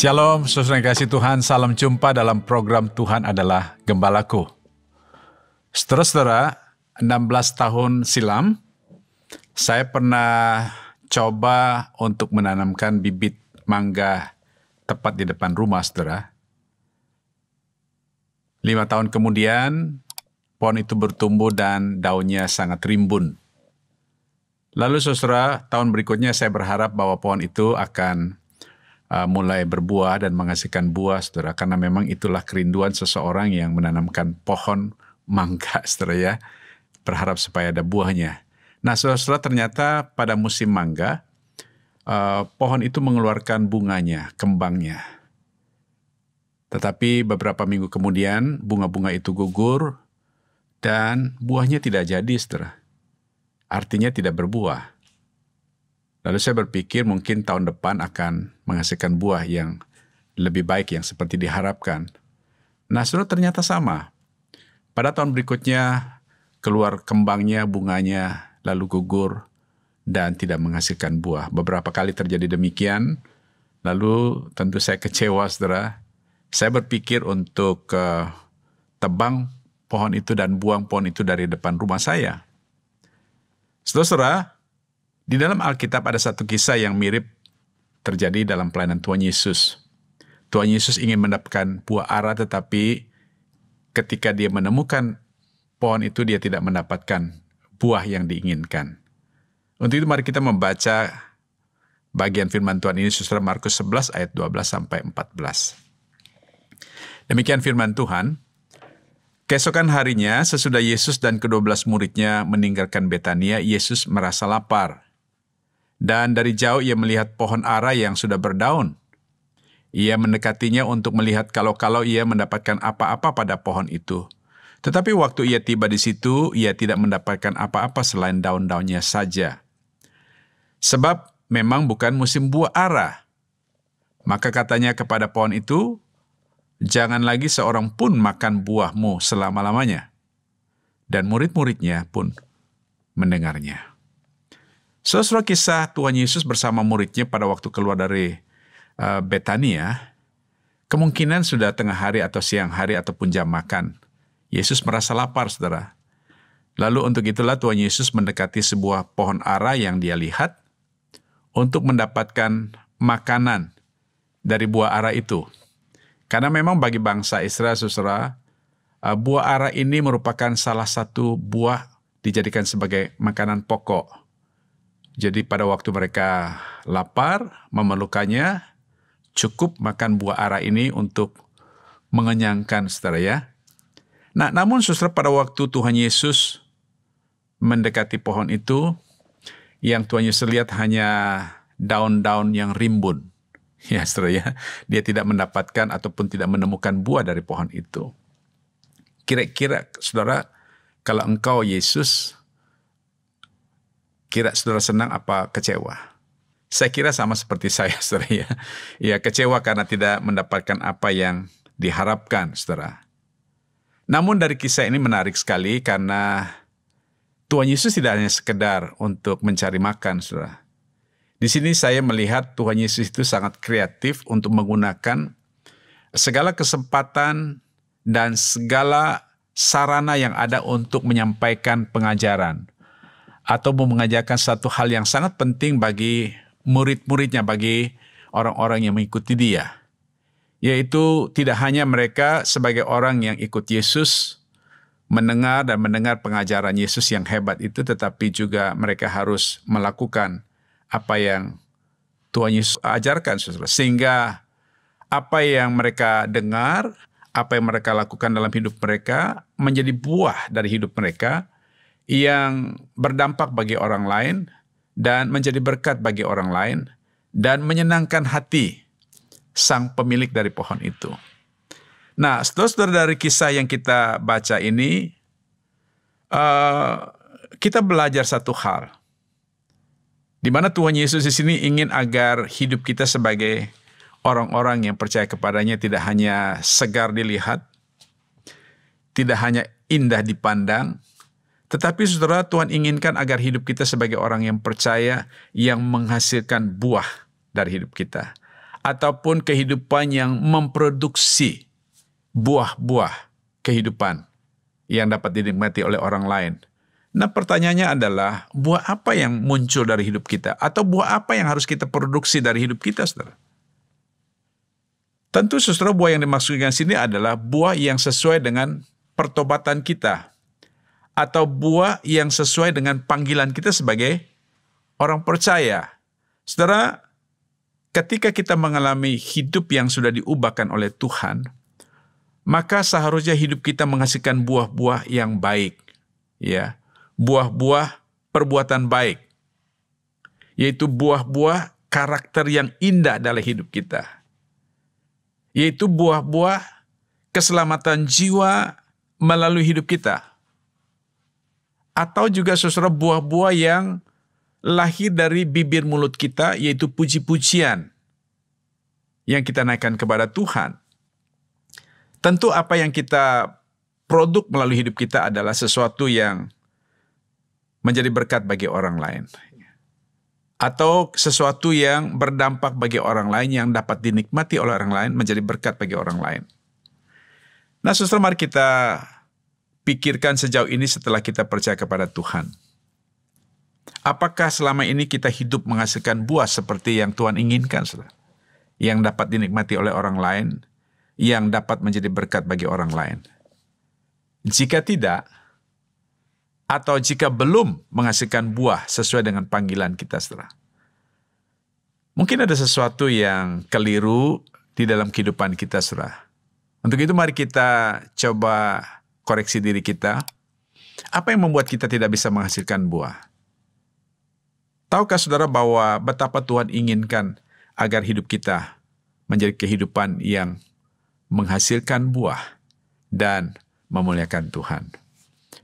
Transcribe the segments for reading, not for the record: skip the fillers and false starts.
Shalom, saudara yang kasih Tuhan, salam jumpa dalam program Tuhan adalah Gembalaku. Saudara-saudara, 16 tahun silam, saya pernah coba untuk menanamkan bibit mangga tepat di depan rumah, saudara. 5 tahun kemudian, pohon itu bertumbuh dan daunnya sangat rimbun. Lalu saudara, tahun berikutnya saya berharap bahwa pohon itu akan mulai berbuah dan menghasilkan buah, saudara. Karena memang itulah kerinduan seseorang yang menanamkan pohon mangga, saudara ya. Berharap supaya ada buahnya. Nah, saudara, ternyata pada musim mangga, pohon itu mengeluarkan bunganya, kembangnya. Tetapi beberapa minggu kemudian, bunga-bunga itu gugur dan buahnya tidak jadi, saudara. Artinya tidak berbuah. Lalu saya berpikir mungkin tahun depan akan menghasilkan buah yang lebih baik yang seperti diharapkan. Nah, saudara, ternyata sama. Pada tahun berikutnya keluar kembangnya, bunganya, lalu gugur dan tidak menghasilkan buah. Beberapa kali terjadi demikian. Lalu tentu saya kecewa, saudara. Saya berpikir untuk tebang pohon itu dan buang pohon itu dari depan rumah saya. Saudara, di dalam Alkitab ada satu kisah yang mirip terjadi dalam pelayanan Tuhan Yesus. Tuhan Yesus ingin mendapatkan buah ara, tetapi ketika dia menemukan pohon itu, dia tidak mendapatkan buah yang diinginkan. Untuk itu mari kita membaca bagian firman Tuhan ini, saudara, Markus 11 ayat 12 sampai 14. Demikian firman Tuhan. Keesokan harinya, sesudah Yesus dan ke-12 muridnya meninggalkan Betania, Yesus merasa lapar. Dan dari jauh ia melihat pohon ara yang sudah berdaun. Ia mendekatinya untuk melihat kalau ia mendapatkan apa-apa pada pohon itu. Tetapi waktu ia tiba di situ, ia tidak mendapatkan apa-apa selain daun-daunnya saja. Sebab memang bukan musim buah ara. Maka katanya kepada pohon itu, "Jangan lagi seorang pun makan buahmu selama-lamanya." Dan murid-muridnya pun mendengarnya. Saudara, kisah Tuhan Yesus bersama muridnya pada waktu keluar dari Betania, kemungkinan sudah tengah hari atau siang hari ataupun jam makan. Yesus merasa lapar, saudara. Lalu untuk itulah Tuhan Yesus mendekati sebuah pohon ara yang dia lihat untuk mendapatkan makanan dari buah ara itu. Karena memang bagi bangsa Israel, saudara, buah ara ini merupakan salah satu buah dijadikan sebagai makanan pokok. Jadi pada waktu mereka lapar, memerlukannya, cukup makan buah ara ini untuk mengenyangkan, saudara ya. Nah, namun saudara, pada waktu Tuhan Yesus mendekati pohon itu, yang Tuhan Yesus lihat hanya daun-daun yang rimbun. Ya, saudara ya, dia tidak mendapatkan ataupun tidak menemukan buah dari pohon itu. Kira-kira, saudara, kalau engkau Yesus, kira saudara senang apa kecewa? Saya kira sama seperti saya, saudara ya. Ya, kecewa karena tidak mendapatkan apa yang diharapkan, saudara. Namun dari kisah ini menarik sekali karena Tuhan Yesus tidak hanya sekedar untuk mencari makan, saudara. Di sini saya melihat Tuhan Yesus itu sangat kreatif untuk menggunakan segala kesempatan dan segala sarana yang ada untuk menyampaikan pengajaran atau mengajarkan satu hal yang sangat penting bagi murid-muridnya, bagi orang-orang yang mengikuti dia. Yaitu tidak hanya mereka sebagai orang yang ikut Yesus, mendengar pengajaran Yesus yang hebat itu, tetapi juga mereka harus melakukan apa yang Tuhan Yesus ajarkan, saudara. Sehingga apa yang mereka dengar, apa yang mereka lakukan dalam hidup mereka, menjadi buah dari hidup mereka, yang berdampak bagi orang lain dan menjadi berkat bagi orang lain dan menyenangkan hati sang pemilik dari pohon itu. Nah, saudara, dari kisah yang kita baca ini, kita belajar satu hal, di mana Tuhan Yesus di sini ingin agar hidup kita sebagai orang-orang yang percaya kepadanya tidak hanya segar dilihat, tidak hanya indah dipandang, tetapi saudara, Tuhan inginkan agar hidup kita sebagai orang yang percaya, yang menghasilkan buah dari hidup kita. ataupun kehidupan yang memproduksi buah-buah kehidupan yang dapat dinikmati oleh orang lain. Nah, pertanyaannya adalah, buah apa yang muncul dari hidup kita? Atau buah apa yang harus kita produksi dari hidup kita, saudara? Tentu, saudara, buah yang dimaksudkan sini adalah buah yang sesuai dengan pertobatan kita, atau buah yang sesuai dengan panggilan kita sebagai orang percaya. Saudara, ketika kita mengalami hidup yang sudah diubahkan oleh Tuhan, maka seharusnya hidup kita menghasilkan buah-buah yang baik, ya, buah-buah perbuatan baik, yaitu buah-buah karakter yang indah dalam hidup kita, yaitu buah-buah keselamatan jiwa melalui hidup kita, atau juga saudara buah-buah yang lahir dari bibir mulut kita, yaitu puji-pujian yang kita naikkan kepada Tuhan. Tentu apa yang kita produk melalui hidup kita adalah sesuatu yang menjadi berkat bagi orang lain, atau sesuatu yang berdampak bagi orang lain, yang dapat dinikmati oleh orang lain, menjadi berkat bagi orang lain. Nah, saudara, mari kita pikirkan sejauh ini setelah kita percaya kepada Tuhan. Apakah selama ini kita hidup menghasilkan buah seperti yang Tuhan inginkan, saudara? Yang dapat dinikmati oleh orang lain, yang dapat menjadi berkat bagi orang lain. Jika tidak, atau jika belum menghasilkan buah sesuai dengan panggilan kita, saudara, mungkin ada sesuatu yang keliru di dalam kehidupan kita, saudara. Untuk itu mari kita coba koreksi diri kita. Apa yang membuat kita tidak bisa menghasilkan buah? Tahukah saudara bahwa betapa Tuhan inginkan agar hidup kita menjadi kehidupan yang menghasilkan buah dan memuliakan Tuhan.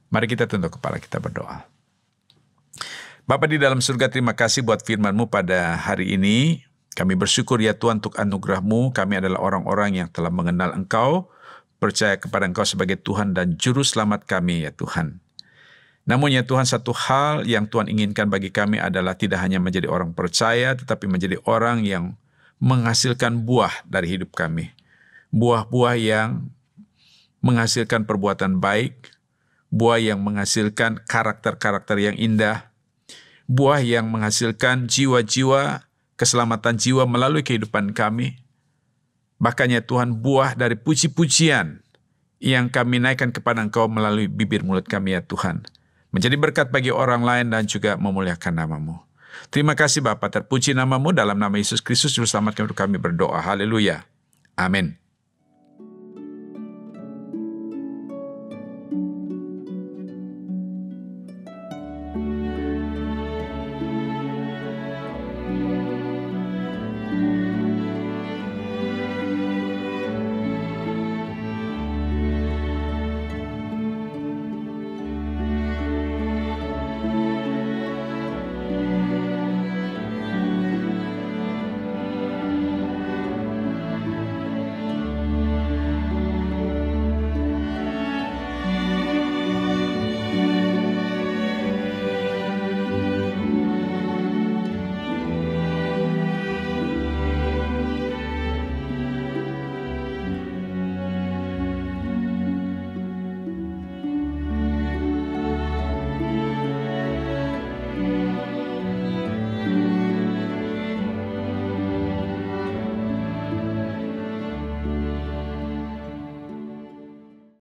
Mari kita tunduk kepala kita berdoa. Bapa di dalam surga, terima kasih buat firman-Mu pada hari ini. Kami bersyukur ya Tuhan untuk anugerah-Mu. Kami adalah orang-orang yang telah mengenal Engkau, percaya kepada Engkau sebagai Tuhan dan Juru Selamat kami ya Tuhan. Namun ya Tuhan, satu hal yang Tuhan inginkan bagi kami adalah tidak hanya menjadi orang percaya, tetapi menjadi orang yang menghasilkan buah dari hidup kami. Buah-buah yang menghasilkan perbuatan baik, buah yang menghasilkan karakter-karakter yang indah, buah yang menghasilkan jiwa-jiwa, keselamatan jiwa melalui kehidupan kami. Bahkan ya Tuhan, buah dari puji-pujian yang kami naikkan kepada Engkau melalui bibir mulut kami ya Tuhan, menjadi berkat bagi orang lain dan juga memuliakan nama-Mu. Terima kasih Bapa, terpuji nama-Mu, dalam nama Yesus Kristus Juru Selamat kami berdoa. Haleluya. Amin.